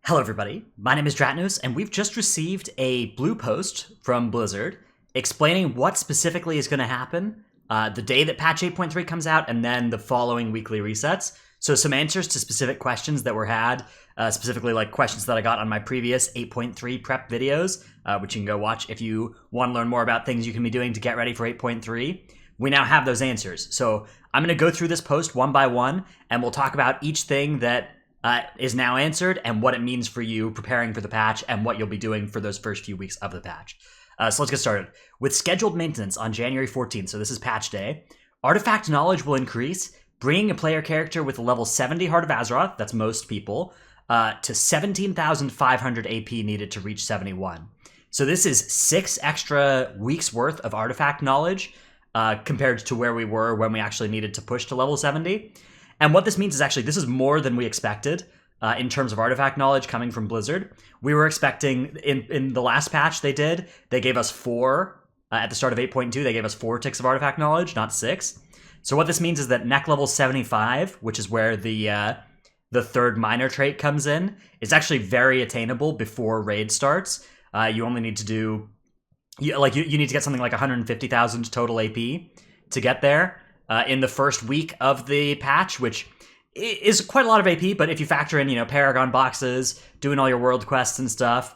Hello, everybody. My name is Dratnos, and we've just received a blue post from Blizzard explaining what specifically is going to happen the day that patch 8.3 comes out and then the following weekly resets. So some answers to specific questions that were had, specifically like questions that I got on my previous 8.3 prep videos, which you can go watch if you want to learn more about things you can be doing to get ready for 8.3. We now have those answers. So I'm going to go through this post one by one, and we'll talk about each thing that is now answered and what it means for you preparing for the patch and what you'll be doing for those first few weeks of the patch. So let's get started. With scheduled maintenance on January 14th, so this is patch day, artifact knowledge will increase, bringing a player character with a level 70 Heart of Azeroth, that's most people, to 17,500 AP needed to reach 71. So this is 6 extra weeks worth of artifact knowledge compared to where we were when we actually needed to push to level 70. And what this means is actually this is more than we expected in terms of artifact knowledge coming from Blizzard. We were expecting in the last patch they gave us 4 at the start of 8.2. They gave us 4 ticks of artifact knowledge, not 6. So what this means is that neck level 75, which is where the third minor trait comes in, is actually very attainable before raid starts. You only need to do you need to get something like 150,000 total AP to get there. In the first week of the patch, which is quite a lot of AP, but if you factor in, Paragon boxes, doing all your world quests and stuff,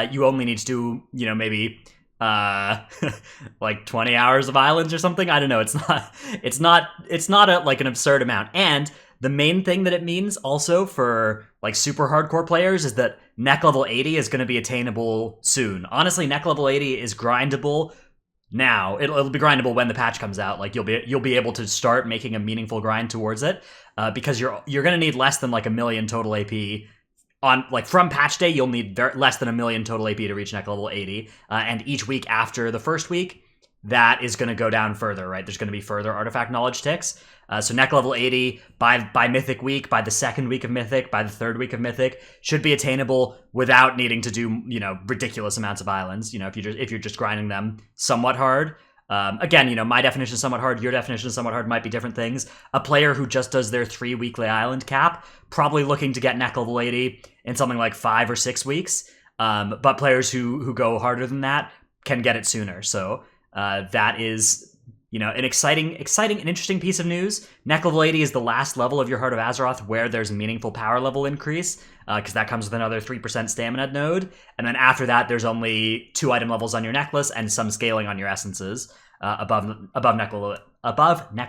you only need to do, maybe like 20 hours of islands or something. I don't know. It's not an absurd amount. And the main thing that it means also for like super hardcore players is that neck level 80 is going to be attainable soon. Honestly, neck level 80 is grindable now. It'll be grindable when the patch comes out. Like you'll be able to start making a meaningful grind towards it, because you're gonna need less than like 1 million total AP on from patch day. You'll need less than 1 million total AP to reach neck level 80, and each week after the first week, that is going to go down further. Right, there's going to be further artifact knowledge ticks. So neck level 80 by Mythic week, by the second week of Mythic, by the third week of Mythic, should be attainable without needing to do ridiculous amounts of islands. If you're just grinding them somewhat hard. Again, my definition of somewhat hard, your definition of somewhat hard might be different things. A player who just does their 3 weekly island cap, probably looking to get neck level 80 in something like 5 or 6 weeks. But players who go harder than that can get it sooner. So that is an exciting and interesting piece of news. Neck level 80 is the last level of your Heart of Azeroth where there's a meaningful power level increase, because that comes with another 3% stamina node. And then after that, there's only 2 item levels on your necklace and some scaling on your essences above neck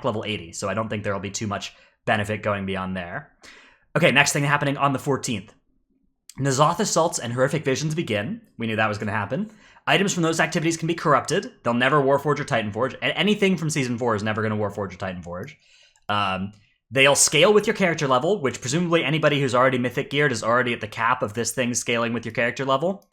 level 80. So I don't think there'll be too much benefit going beyond there. Okay, next thing happening on the 14th. Azaz Assaults and Horrific Visions begin. We knew that was going to happen. Items from those activities can be corrupted. They'll never Warforge or Titanforge. And anything from Season 4 is never going to Warforge or Titanforge. They'll scale with your character level, which presumably anybody who's already Mythic geared is already at the cap of this thing scaling with your character level.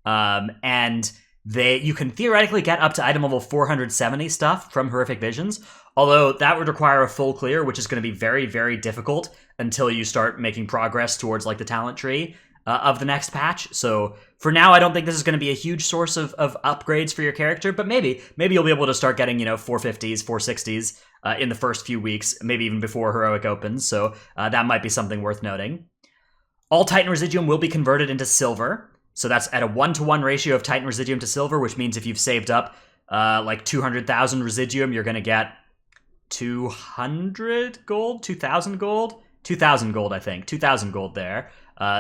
And you can theoretically get up to item level 470 stuff from Horrific Visions, although that would require a full clear, which is going to be very, very difficult until you start making progress towards like the talent tree of the next patch. So for now, I don't think this is going to be a huge source of upgrades for your character, but maybe you'll be able to start getting 450s, 460s in the first few weeks, maybe even before Heroic opens. So that might be something worth noting. All Titan Residuum will be converted into silver. So that's at a 1-to-1 ratio of Titan Residuum to silver, which means if you've saved up like 200,000 Residuum, you're going to get 200 gold, 2,000 gold, 2,000 gold, I think, 2,000 gold there.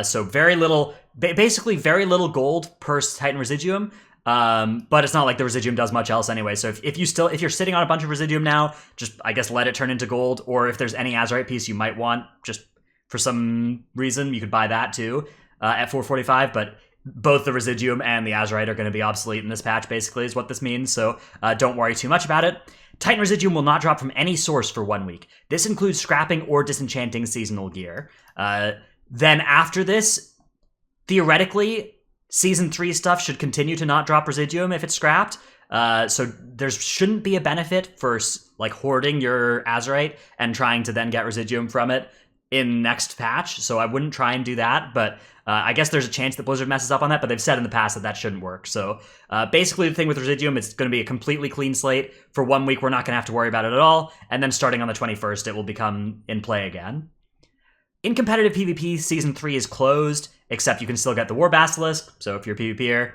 So very little, basically very little gold per Titan Residuum, but it's not like the Residuum does much else anyway. So if you're sitting on a bunch of Residuum now, just I guess let it turn into gold, or if there's any Azerite piece you might want, just for some reason, you could buy that too at 445. But both the Residuum and the Azerite are going to be obsolete in this patch, basically, is what this means. So don't worry too much about it. Titan Residuum will not drop from any source for 1 week. This includes scrapping or disenchanting seasonal gear. Then after this, theoretically, Season 3 stuff should continue to not drop Residuum if it's scrapped. So there shouldn't be a benefit for like hoarding your Azerite and trying to then get Residuum from it in next patch. So I wouldn't try and do that, but I guess there's a chance that Blizzard messes up on that, but they've said in the past that shouldn't work. So basically the thing with Residuum, it's going to be a completely clean slate. For 1 week, we're not going to have to worry about it at all. And then starting on the 21st, it will become in play again. In competitive PvP, Season 3 is closed, except you can still get the War Basilisk, so if you're a PvPer,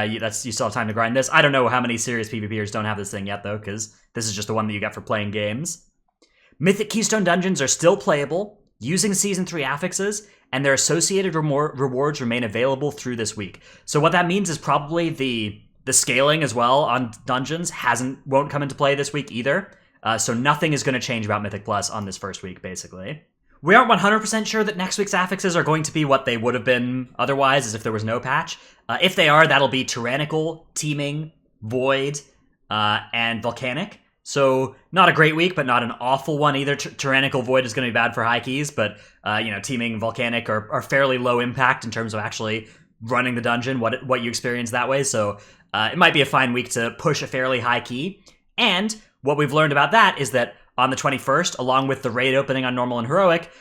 you still have time to grind this. I don't know how many serious PvPers don't have this thing yet, though, because this is just the one that you get for playing games. Mythic Keystone Dungeons are still playable, using Season 3 affixes, and their associated rewards remain available through this week. So what that means is probably the scaling as well on dungeons won't come into play this week either. So nothing is going to change about Mythic Plus on this first week, basically. We aren't 100% sure that next week's affixes are going to be what they would have been otherwise, as if there was no patch. If they are, that'll be Tyrannical, Teeming, Void, and Volcanic. So not a great week, but not an awful one either. Tyrannical Void is going to be bad for high keys, but Teeming, Volcanic are fairly low impact in terms of actually running the dungeon, what you experience that way. So it might be a fine week to push a fairly high key. And what we've learned about that is that on the 21st, along with the raid opening on Normal and Heroic,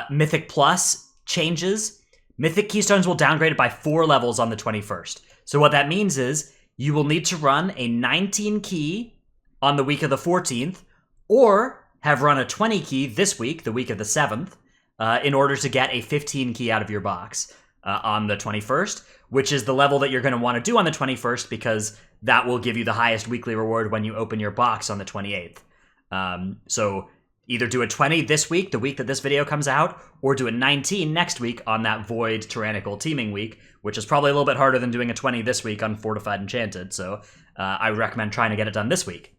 Mythic Plus changes. Mythic Keystones will downgrade it by 4 levels on the 21st. So what that means is you will need to run a 19 key on the week of the 14th, or have run a 20 key this week, the week of the 7th, in order to get a 15 key out of your box on the 21st, which is the level that you're going to want to do on the 21st, because that will give you the highest weekly reward when you open your box on the 28th. So either do a 20 this week, the week that this video comes out, or do a 19 next week on that Void, Tyrannical, Teeming week, which is probably a little bit harder than doing a 20 this week on Fortified Enchanted, so I would recommend trying to get it done this week.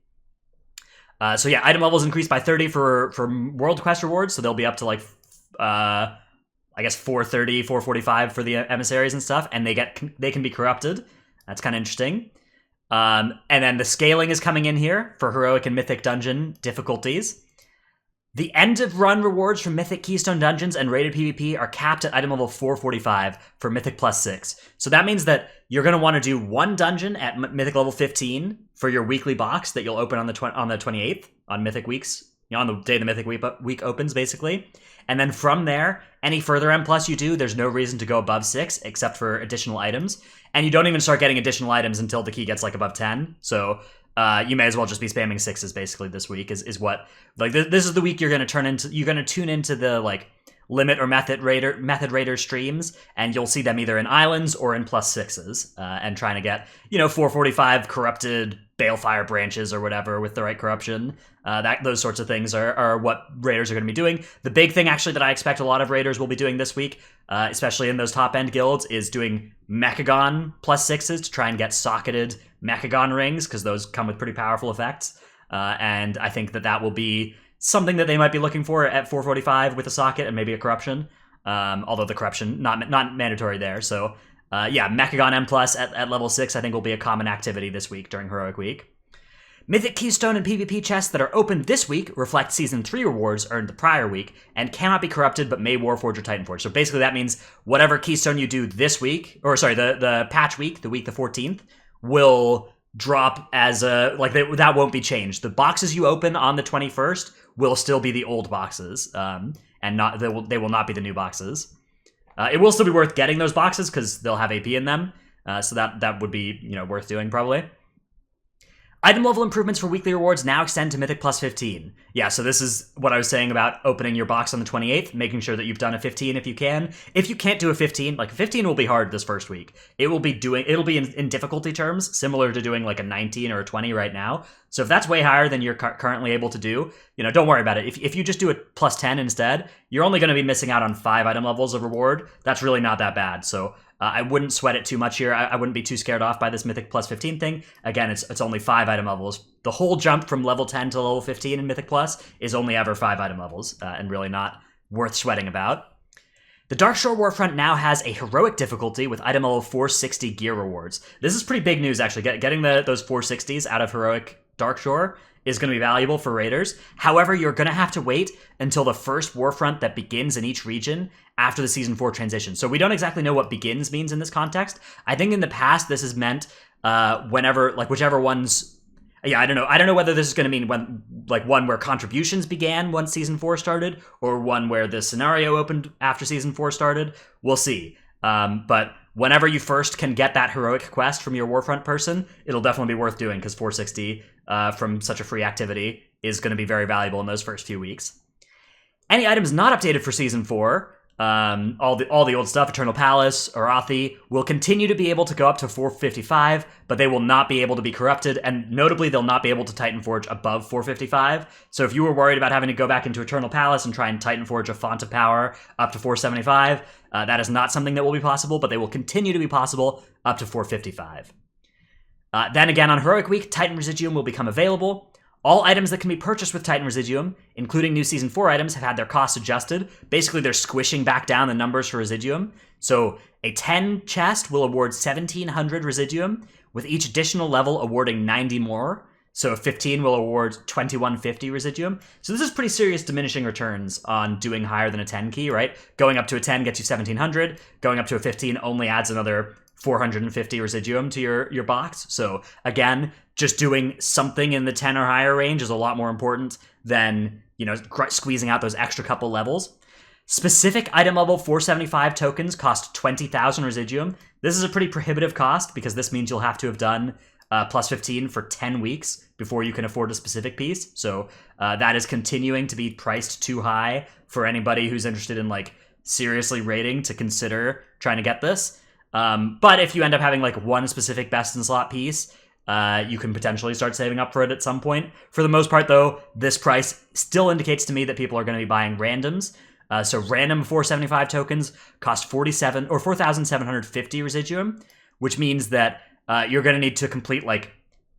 So yeah, item levels increased by 30 for World Quest rewards, so they'll be up to like, I guess 430, 445 for the emissaries and stuff, and they can be corrupted. That's kind of interesting. And then the scaling is coming in here for Heroic and Mythic Dungeon difficulties. The end of run rewards from Mythic Keystone Dungeons and rated PvP are capped at item level 445 for Mythic plus 6. So that means that you're going to want to do one dungeon at Mythic level 15 for your weekly box that you'll open on the 28th on Mythic weeks, on the day the Mythic week opens, basically. And then from there, any further M plus you do, there's no reason to go above 6 except for additional items. And you don't even start getting additional items until the key gets like above 10. So you may as well just be spamming 6s basically this week is what, like, this is the week you're going to tune into the like limit or method raider streams, and you'll see them either in islands or in plus 6s, and trying to get 445 corrupted balefire branches or whatever with the right corruption. Those sorts of things are what raiders are going to be doing. The big thing actually that I expect a lot of raiders will be doing this week, especially in those top end guilds, is doing Mechagon plus 6s to try and get socketed Mechagon rings, because those come with pretty powerful effects. And I think that will be something that they might be looking for at 445 with a socket and maybe a corruption. Although the corruption not mandatory there. So yeah, Mechagon M plus at level 6 I think will be a common activity this week during Heroic Week. Mythic Keystone and PvP chests that are opened this week reflect Season 3 rewards earned the prior week and cannot be corrupted but may Warforge or Titanforge. So basically that means whatever Keystone you do this week, or sorry, the patch week, the week the 14th, will drop as a, like, that won't be changed. The boxes you open on the 21st will still be the old boxes, and they will not be the new boxes. It will still be worth getting those boxes because they'll have AP in them, so that would be worth doing probably. Item level improvements for weekly rewards now extend to Mythic plus 15. Yeah, so this is what I was saying about opening your box on the 28th, making sure that you've done a 15 if you can. If you can't do a 15, like a 15 will be hard this first week. It'll be in difficulty terms, similar to doing like a 19 or a 20 right now. So if that's way higher than you're currently able to do, don't worry about it. If you just do a plus 10 instead, you're only going to be missing out on 5 item levels of reward. That's really not that bad. So I wouldn't sweat it too much here. I wouldn't be too scared off by this Mythic plus 15 thing. Again, it's only 5 item levels. The whole jump from level 10 to level 15 in Mythic Plus is only ever 5 item levels, and really not worth sweating about. The Darkshore Warfront now has a heroic difficulty with item level 460 gear rewards. This is pretty big news, actually. Getting those 460s out of heroic Darkshore is going to be valuable for raiders. However, you're going to have to wait until the first Warfront that begins in each region after the Season 4 transition. So we don't exactly know what begins means in this context. I think in the past this has meant whenever, like, whichever ones... Yeah, I don't know. I don't know whether this is going to mean one where contributions began once Season 4 started, or one where the scenario opened after Season 4 started. We'll see. But whenever you first can get that heroic quest from your Warfront person, it'll definitely be worth doing, because 460 from such a free activity is going to be very valuable in those first few weeks. Any items not updated for Season 4, all the old stuff, Eternal Palace, Arathi, will continue to be able to go up to 455, but they will not be able to be corrupted, and notably, they'll not be able to Titan Forge above 455. So if you were worried about having to go back into Eternal Palace and try and Titan Forge a Font of Power up to 475, that is not something that will be possible, but they will continue to be possible up to 455. Then again, on Heroic Week, Titan Residuum will become available. All items that can be purchased with Titan Residuum, including new Season 4 items, have had their costs adjusted. Basically, they're squishing back down the numbers for Residuum. So a 10 chest will award 1,700 Residuum, with each additional level awarding 90 more. So a 15 will award 2,150 Residuum. So this is pretty serious diminishing returns on doing higher than a 10 key, right? Going up to a 10 gets you 1,700. Going up to a 15 only adds another 450 Residuum to your box. So again, just doing something in the 10 or higher range is a lot more important than, squeezing out those extra couple levels. Specific item level 475 tokens cost 20,000 Residuum. This is a pretty prohibitive cost because this means you'll have to have done plus 15 for 10 weeks before you can afford a specific piece. So that is continuing to be priced too high for anybody who's interested in seriously rating to consider trying to get this. But if you end up having one specific best in slot piece, you can potentially start saving up for it at some point. For the most part, though, this price still indicates to me that people are going to be buying randoms. So random 475 tokens cost 4,750 Residuum, which means that you're going to need to complete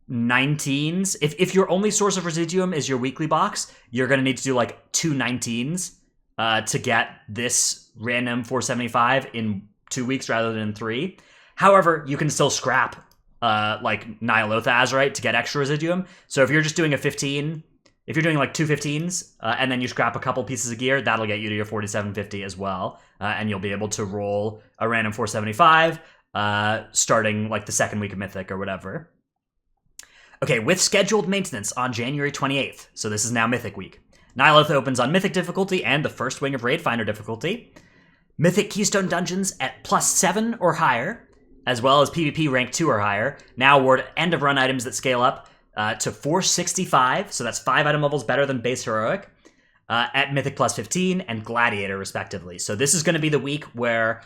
19s. If your only source of Residuum is your weekly box, you're going to need to do 2 19s to get this random 475 in 2 weeks rather than 3. However, you can still scrap Nyalotha Azurite to get extra Residuum. So if you're just doing a 15, if you're doing 2 15s and then you scrap a couple pieces of gear, that'll get you to your 4,750 as well. And you'll be able to roll a random 475 starting the second week of Mythic or whatever. Okay, with scheduled maintenance on January 28th, so this is now Mythic week, Nyalotha opens on Mythic difficulty and the first wing of Raid Finder difficulty. Mythic Keystone Dungeons at +7 or higher, as well as PvP rank 2 or higher, now award end-of-run items that scale up to 465, so that's 5 item levels better than base Heroic, at Mythic +15 and Gladiator, respectively. So this is going to be the week where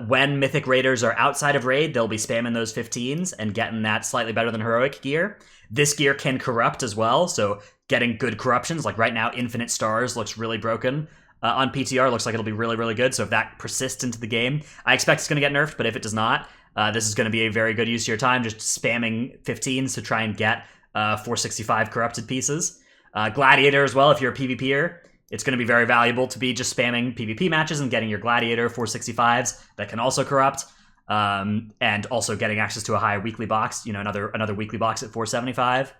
when Mythic Raiders are outside of Raid, they'll be spamming those 15s and getting that slightly better than Heroic gear. This gear can corrupt as well, so getting good corruptions, right now, Infinite Stars looks really broken. On PTR, looks like it'll be really, really good. So if that persists into the game, I expect it's going to get nerfed, but if it does not, this is going to be a very good use of your time, just spamming 15s to try and get 465 corrupted pieces. Gladiator as well, if you're a PvPer, it's going to be very valuable to be just spamming PvP matches and getting your Gladiator 465s that can also corrupt, and also getting access to a high weekly box, another weekly box at 475.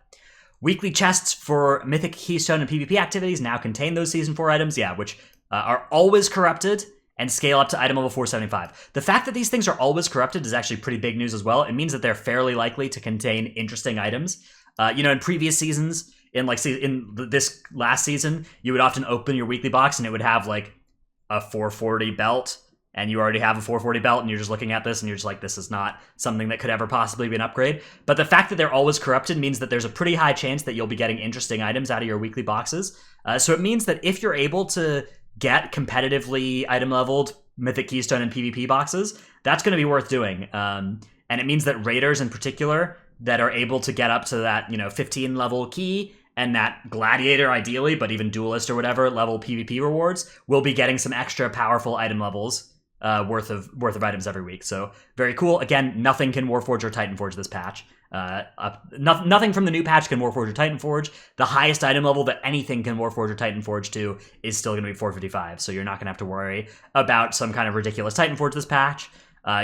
Weekly chests for Mythic, Keystone, and PvP activities now contain those Season 4 items, which are always corrupted and scale up to item level 475. The fact that these things are always corrupted is actually pretty big news as well. It means that they're fairly likely to contain interesting items. In previous seasons, in this last season, you would often open your weekly box and it would have a 440 belt, and you already have a 440 belt, and you're just looking at this, and you're just this is not something that could ever possibly be an upgrade. But the fact that they're always corrupted means that there's a pretty high chance that you'll be getting interesting items out of your weekly boxes. So it means that if you're able to get competitively item-leveled Mythic, Keystone, and PvP boxes, that's going to be worth doing. And it means that raiders in particular that are able to get up to that 15-level key and that Gladiator ideally, but even Duelist or whatever level PvP rewards, will be getting some extra powerful item levels worth of items every week. So very cool. Again, nothing can Warforge or Titanforge this patch. Nothing from the new patch can Warforge or Titanforge. The highest item level that anything can Warforge or Titanforge to is still going to be 455. So you're not going to have to worry about some kind of ridiculous Titanforge this patch.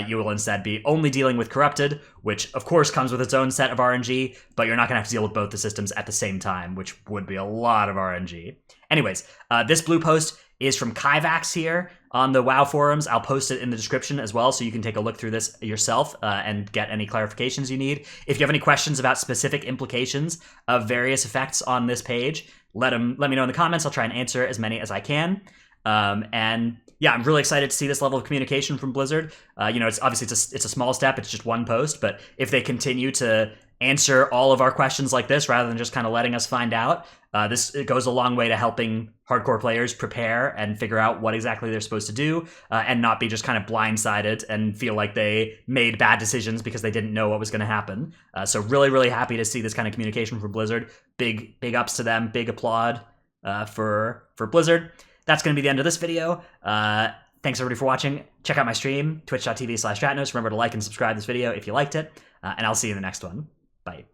You will instead be only dealing with Corrupted, which of course comes with its own set of RNG, but you're not going to have to deal with both the systems at the same time, which would be a lot of RNG. Anyways, this blue post is from Kyvax here on the WoW forums. I'll post it in the description as well, so you can take a look through this yourself and get any clarifications you need. If you have any questions about specific implications of various effects on this page, let me know in the comments. I'll try and answer as many as I can. And yeah, I'm really excited to see this level of communication from Blizzard. It's obviously it's a small step. It's just one post, but if they continue to answer all of our questions like this rather than just kind of letting us find out. It goes a long way to helping hardcore players prepare and figure out what exactly they're supposed to do, and not be just kind of blindsided and feel like they made bad decisions because they didn't know what was going to happen. So really, really happy to see this kind of communication from Blizzard. Big ups to them. Big applaud for Blizzard. That's going to be the end of this video. Thanks everybody for watching. Check out my stream, twitch.tv/Stratnos. Remember to like and subscribe this video if you liked it, and I'll see you in the next one. Bye.